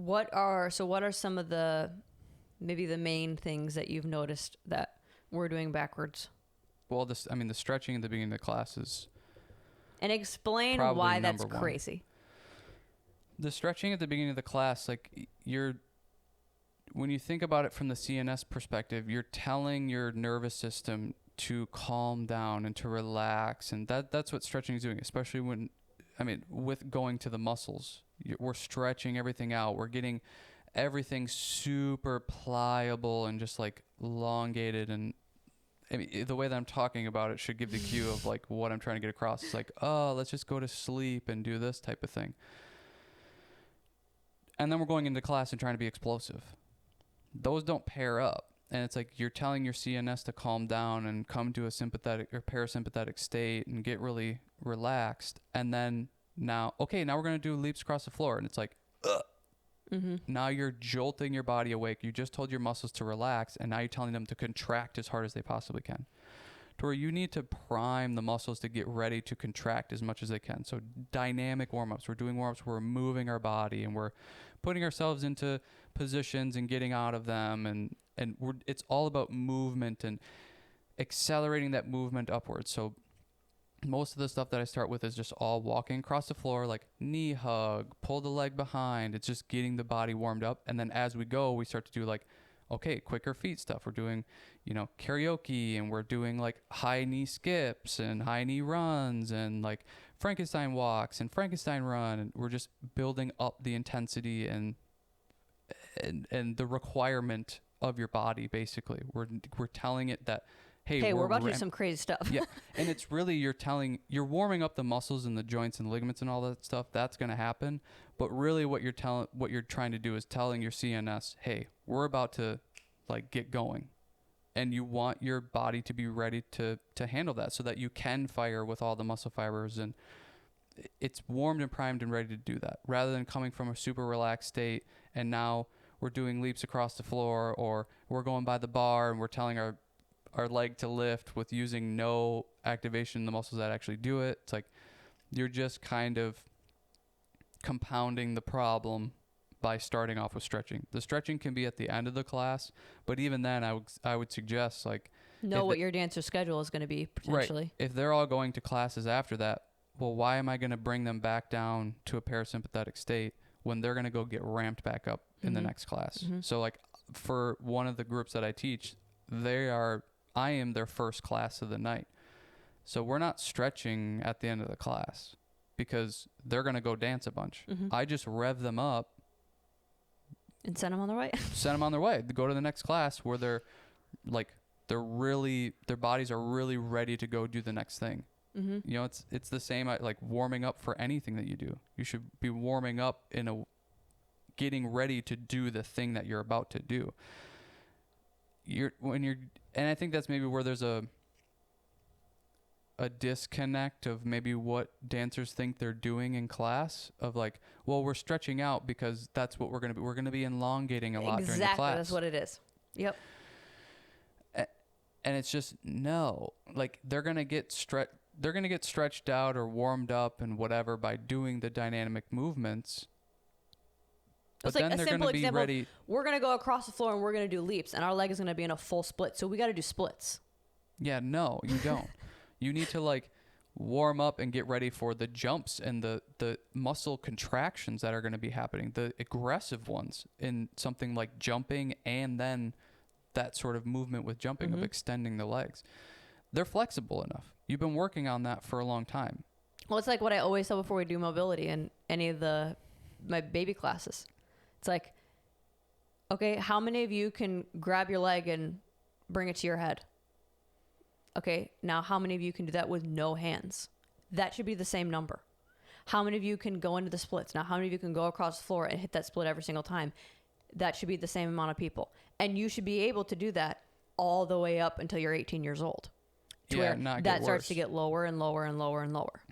What are some of maybe the main things that you've noticed that we're doing backwards? Well, the stretching at the beginning of the class is... And explain why that's crazy. The stretching at the beginning of the class, like when you think about it from the CNS perspective, you're telling your nervous system to calm down and to relax. And that's what stretching is doing, especially with going to the muscles. We're stretching everything out. We're getting everything super pliable and just like elongated. And the way that I'm talking about it should give the cue of like what I'm trying to get across. It's like, oh, let's just go to sleep and do this type of thing. And then we're going into class and trying to be explosive. Those don't pair up. And it's like you're telling your CNS to calm down and come to a sympathetic or parasympathetic state and get really relaxed. And then now we're going to do leaps across the floor. And it's like, ugh. Mm-hmm. Now you're jolting your body awake. You just told your muscles to relax, and now you're telling them to contract as hard as they possibly can. To where you need to prime the muscles to get ready to contract as much as they can. So dynamic warm-ups. We're doing warm-ups where we're moving our body and we're putting ourselves into positions and getting out of them. And it's all about movement and accelerating that movement upwards. So most of the stuff that I start with is just all walking across the floor, like knee hug, pull the leg behind. It's just getting the body warmed up. And then as we go, we start to do like, okay, quicker feet stuff. We're doing, karaoke, and we're doing like high knee skips and high knee runs and like Frankenstein walks and Frankenstein run. And we're just building up the intensity and the requirement of your body. Basically, we're telling it that, hey, we're about to do some crazy stuff. Yeah. And it's really, you're warming up the muscles and the joints and ligaments and all that stuff. That's going to happen. But really what you're trying to do is telling your CNS, hey, we're about to like get going. And you want your body to be ready to handle that so that you can fire with all the muscle fibers. And it's warmed and primed and ready to do that, rather than coming from a super relaxed state. And now we're doing leaps across the floor, or we're going by the bar and we're telling our leg to lift with using no activation in the muscles that actually do it. It's like you're just kind of compounding the problem by starting off with stretching. The stretching can be at the end of the class, but even then I would suggest like know what your dancer schedule is going to be potentially. Right. If they're all going to classes after that, well, why am I going to bring them back down to a parasympathetic state when they're going to go get ramped back up in the next class? Mm-hmm. So like for one of the groups that I teach, I am their first class of the night. So we're not stretching at the end of the class because they're going to go dance a bunch. Mm-hmm. I just rev them up. And send them on their way. Send them on their way. Go to the next class where their bodies are really ready to go do the next thing. Mm-hmm. It's the same like warming up for anything that you do. You should be warming up getting ready to do the thing that you're about to do. And I think that's maybe where there's a disconnect of maybe what dancers think they're doing in class, of like, well, we're stretching out because that's what we're going to be. We're going to be elongating a lot during the class. Exactly, that's what it is. Yep. And it's just, no, like they're going to get stretched out or warmed up and whatever by doing the dynamic movements. But then they're going to be ready. We're going to go across the floor and we're going to do leaps, and our leg is going to be in a full split. So we got to do splits. Yeah, no, you don't. You need to like warm up and get ready for the jumps and the muscle contractions that are going to be happening, the aggressive ones in something like jumping, and then that sort of movement with jumping of extending the legs. They're flexible enough. You've been working on that for a long time. Well, it's like what I always tell before we do mobility in any of my baby classes. It's like, okay, how many of you can grab your leg and bring it to your head? Okay, now how many of you can do that with no hands? That should be the same number. How many of you can go into the splits? Now, how many of you can go across the floor and hit that split every single time? That should be the same amount of people. And you should be able to do that all the way up until you're 18 years old. Yeah, not get worse. That starts to get lower and lower and lower and lower.